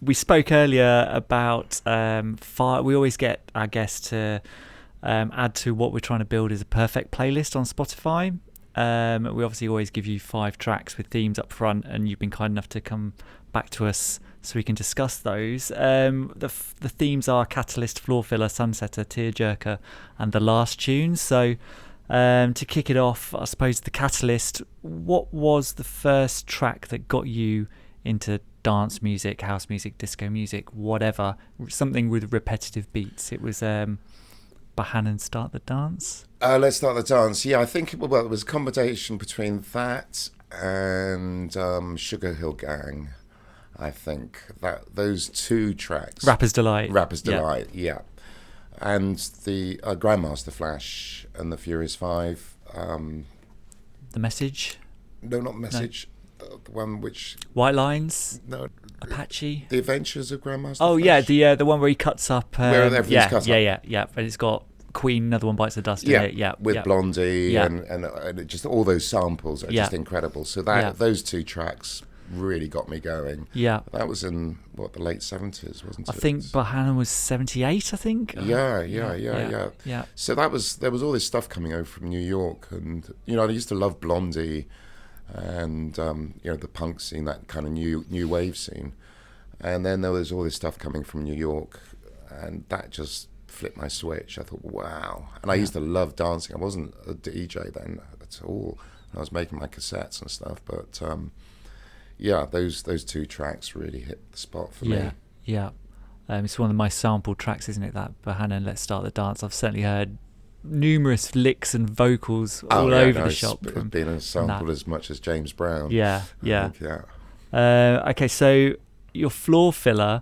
We spoke earlier about we always get our guests to add to what we're trying to build is a perfect playlist on Spotify. We obviously always give you 5 tracks with themes up front, and you've been kind enough to come back to us so we can discuss those. The themes are Catalyst, Floor Filler, Sunsetter, Tearjerker, and The Last Tune. So to kick it off, I suppose the Catalyst, what was the first track that got you into dance music, house music, disco music, whatever, something with repetitive beats? It was Bahan Start the Dance. Let's Start the Dance. Yeah, I think it was a combination between that and Sugar Hill Gang. I think that those 2 tracks. Rapper's Delight. Yeah. And the Grandmaster Flash and the Furious 5. The Message. No, not Message. The one which... White Lines. No. Apache. The Adventures of Grandmaster Oh, Flash. yeah, the one where he cuts up... where everything's cut up. Yeah. But it's got Queen, Another One Bites the Dust in it. Yeah. With Blondie Yeah. and just all those samples are just incredible. So those 2 tracks really got me going. Yeah. That was in, the late 70s, wasn't it? I think Bohannon was 78, I think. Yeah. So there was all this stuff coming over from New York, and I used to love Blondie, and the punk scene, that kind of new wave scene, and then there was all this stuff coming from New York, and that just flipped my switch. I thought, wow. And I used to love dancing. I wasn't a DJ then at all. I was making my cassettes and stuff, but those 2 tracks really hit the spot for me. Yeah. It's one of my sample tracks, isn't it? That Bohannon, Let's Start the Dance. I've certainly heard numerous licks and vocals all over the shop. It's been sampled as much as James Brown. Yeah. Okay, so your floor filler,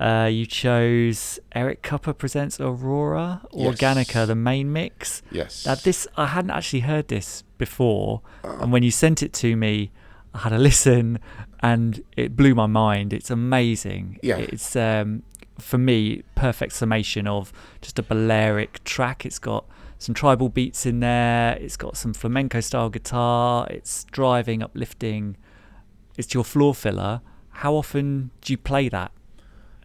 you chose Eric Cupper Presents Aurora Organica, the main mix. Yes. Now I hadn't actually heard this before, and when you sent it to me, I had a listen and it blew my mind. It's amazing. Yeah. It's for me perfect summation of just a Balearic track. It's got some tribal beats in there. It's got some flamenco style guitar. It's driving, uplifting. It's your floor filler. How often do you play that,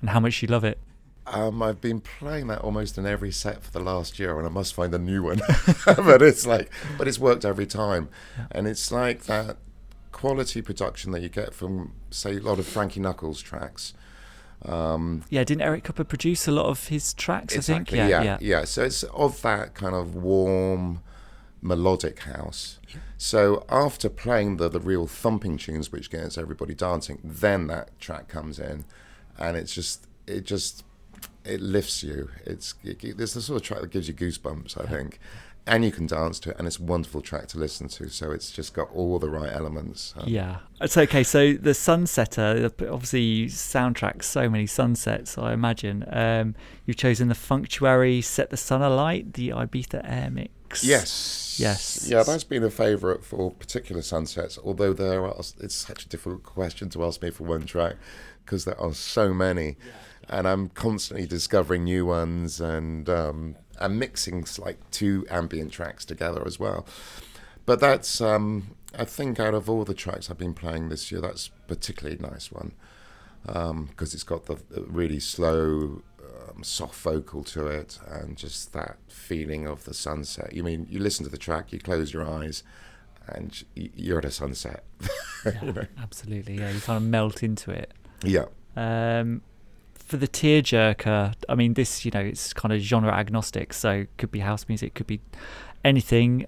and how much you love it? I've been playing that almost in every set for the last year, and I must find a new one. but it's worked every time, and it's like that quality production that you get from, say, a lot of Frankie Knuckles tracks. Didn't Eric Cupper produce a lot of his tracks? Exactly, I think. Yeah. So it's of that kind of warm, melodic house. Yeah. So after playing the real thumping tunes, which gets everybody dancing, then that track comes in, and it lifts you. It's the sort of track that gives you goosebumps, I think. And you can dance to it, and it's a wonderful track to listen to. So it's just got all the right elements. It's okay. So the Sunsetter, obviously you soundtrack so many sunsets, I imagine. You've chosen the Functuary Set the Sun Alight, the Ibiza Air Mix. Yes. Yeah, that's been a favourite for particular sunsets, although it's such a difficult question to ask me for one track, because there are so many. And I'm constantly discovering new ones, and I'm mixing like 2 ambient tracks together as well. But that's, I think out of all the tracks I've been playing this year, that's a particularly nice one, because it's got the really slow, soft vocal to it, and just that feeling of the sunset. You listen to the track, you close your eyes, and you're at a sunset. Absolutely, yeah. You kind of melt into it. Yeah. For the tearjerker, this, it's kind of genre agnostic, so it could be house music, could be anything.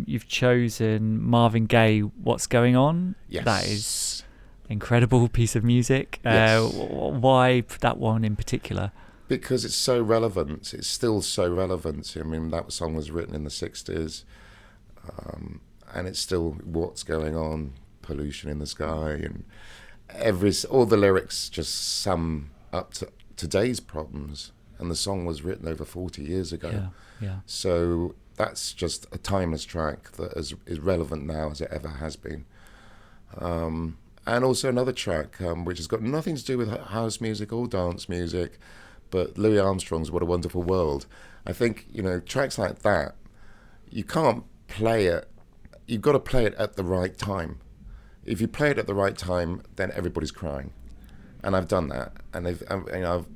You've chosen Marvin Gaye, What's Going On? Yes. That is an incredible piece of music. Yes. Why that one in particular? Because it's so relevant. It's still so relevant. That song was written in the 60s, and it's still what's going on, pollution in the sky, and all the lyrics just sum up to today's problems, and the song was written over 40 years ago. Yeah. So that's just a timeless track that is relevant now as it ever has been. And also another track which has got nothing to do with house music or dance music, but Louis Armstrong's What a Wonderful World. I think, tracks like that, you can't play it. You've got to play it at the right time. If you play it at the right time, then everybody's crying. And I've done that, and I've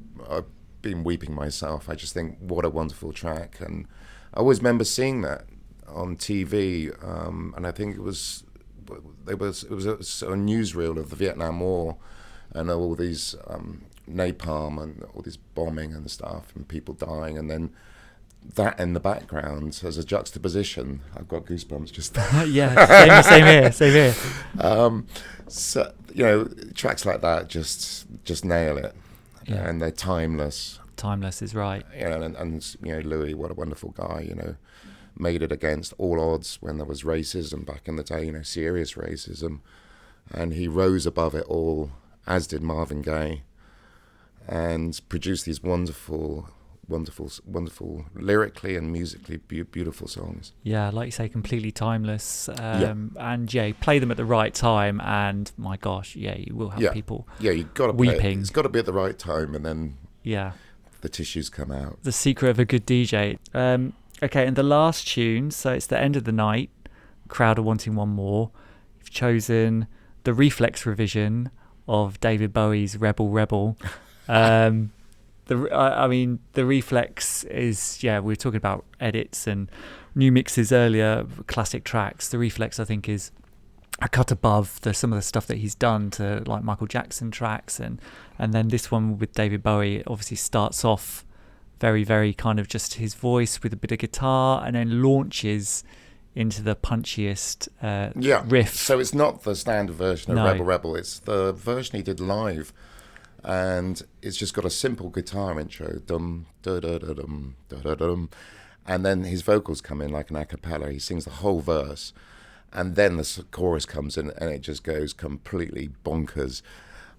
been weeping myself. I just think, what a wonderful track. And I always remember seeing that on TV, and I think it was a newsreel of the Vietnam War, and all these napalm and all this bombing and stuff, and people dying, and then that in the background as a juxtaposition. I've got goosebumps just yeah, same here. So tracks like that just nail it, and they're timeless. Timeless is right. And Louis, what a wonderful guy. made it against all odds when there was racism back in the day, serious racism. And he rose above it all, as did Marvin Gaye, and produced these wonderful, lyrically and musically beautiful songs. Yeah, like you say, completely timeless. And play them at the right time, and my gosh, you will have people you've got to weeping. It's got to be at the right time, and then the tissues come out. The secret of a good DJ. Okay, and the last tune, so it's the end of the night, crowd are wanting one more. You've chosen the Reflex revision of David Bowie's Rebel Rebel. The Reflex is, we were talking about edits and new mixes earlier, classic tracks. The Reflex, I think, is a cut above some of the stuff that he's done to like Michael Jackson tracks, and then this one with David Bowie obviously starts off very, very kind of just his voice with a bit of guitar, and then launches into the punchiest riff. So it's not the standard version of Rebel Rebel, it's the version he did live. And it's just got a simple guitar intro, dum da da da dum da da dum, and then his vocals come in like an a cappella. He sings the whole verse, and then the chorus comes in, and it just goes completely bonkers.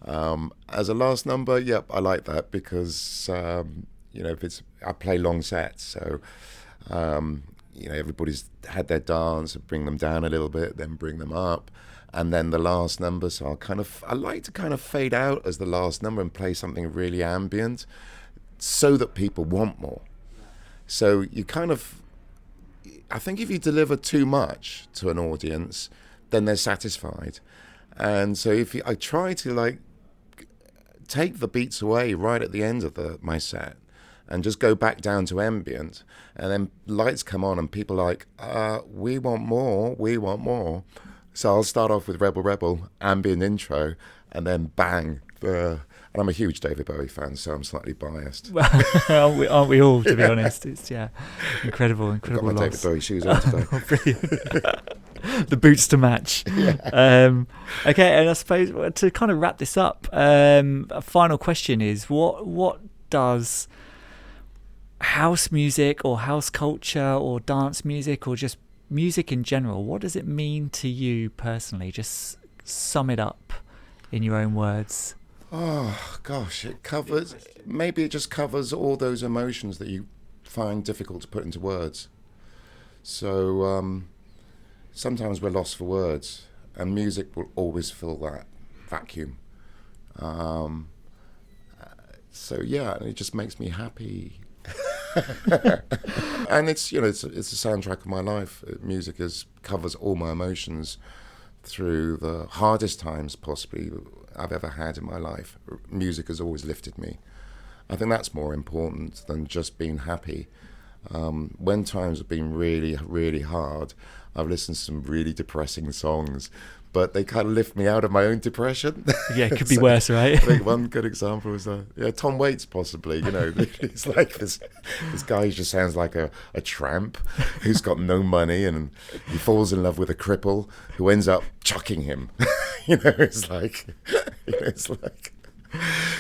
As a last number, I like that because I play long sets, so everybody's had their dance, bring them down a little bit, then bring them up. And then the last number, so I like to kind of fade out as the last number and play something really ambient so that people want more. So I think if you deliver too much to an audience, then they're satisfied. And so I try to take the beats away right at the end of my set and just go back down to ambient, and then lights come on and people are like, we want more. So I'll start off with Rebel Rebel, ambient intro, and then bang. And I'm a huge David Bowie fan, so I'm slightly biased. Aren't we all, to be honest? It's, incredible I've got my loss. David Bowie shoes on today. Brilliant. The boots to match. Yeah. Okay, and I suppose to kind of wrap this up, a final question is, what does house music or house culture or dance music or just music in general, what does it mean to you personally? Just sum it up in your own words. Oh gosh, it just covers all those emotions that you find difficult to put into words. So sometimes we're lost for words, and music will always fill that vacuum. It just makes me happy. And it's the soundtrack of my life. Music covers all my emotions through the hardest times possibly I've ever had in my life. Music has always lifted me. I think that's more important than just being happy. When times have been really, really hard, I've listened to some really depressing songs, but they kind of lift me out of my own depression. Yeah, it could be worse, right? I think one good example was Tom Waits, possibly. He's like this guy who just sounds like a tramp who's got no money, and he falls in love with a cripple who ends up chucking him. It's like.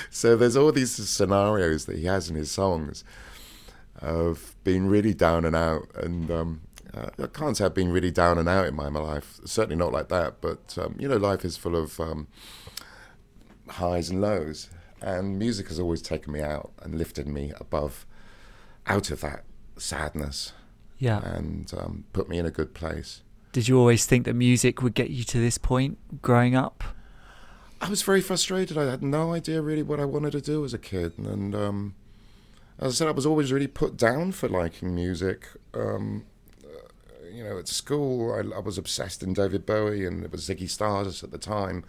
So there's all these scenarios that he has in his songs of being really down and out, and I can't say I've been really down and out in my life, certainly not like that, but life is full of highs and lows, and music has always taken me out and lifted me out of that sadness, and put me in a good place. Did you always think that music would get you to this point growing up? I was very frustrated. I had no idea really what I wanted to do as a kid, and as I said, I was always really put down for liking music. At school, I was obsessed in David Bowie, and it was Ziggy Stardust at the time,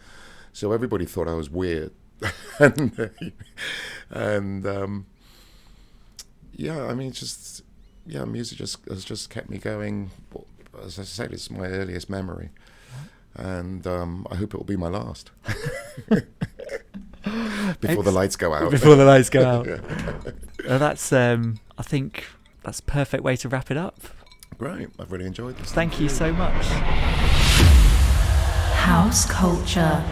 so everybody thought I was weird. Music has just kept me going. As I said, it's my earliest memory, and I hope it will be my last. Before the lights go out. Before the lights go out. That's, I think that's a perfect way to wrap it up. Great, I've really enjoyed this. Thank you so much. House culture.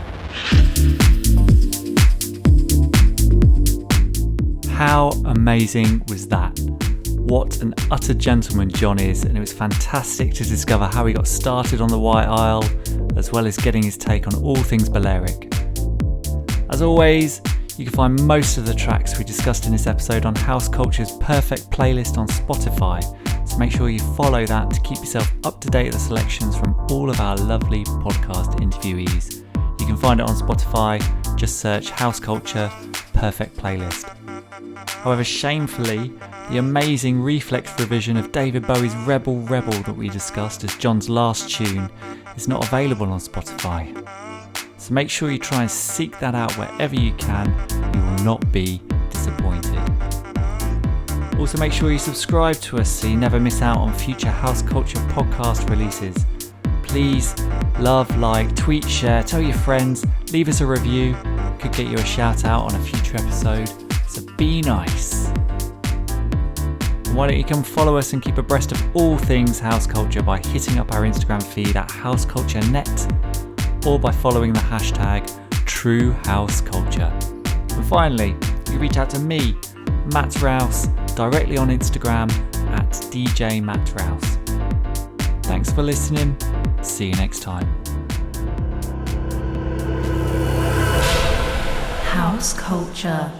How amazing was that? what an utter gentleman Jon is, and it was fantastic to discover how he got started on the White Isle, as well as getting his take on all things Balearic. As always, you can find most of the tracks we discussed in this episode on House Culture's Perfect playlist on Spotify, so make sure you follow that to keep yourself up to date with the selections from all of our lovely podcast interviewees. You can find it on Spotify, just search House Culture Perfect Playlist. However, shamefully, the amazing Reflex revision of David Bowie's Rebel Rebel that we discussed as Jon's last tune is not available on Spotify. So make sure you try and seek that out wherever you can. You will not be disappointed. Also, make sure you subscribe to us so you never miss out on future House Culture podcast releases. Please love, like, tweet, share, tell your friends, leave us a review. Could get you a shout out on a future episode. So be nice. And why don't you come follow us and keep abreast of all things House Culture by hitting up our Instagram feed at HouseCultureNet, or by following the hashtag TrueHouseCulture. And finally, you reach out to me, Matt Rouse, directly on Instagram at DJ Matt Rouse. Thanks for listening. See you next time. House Culture.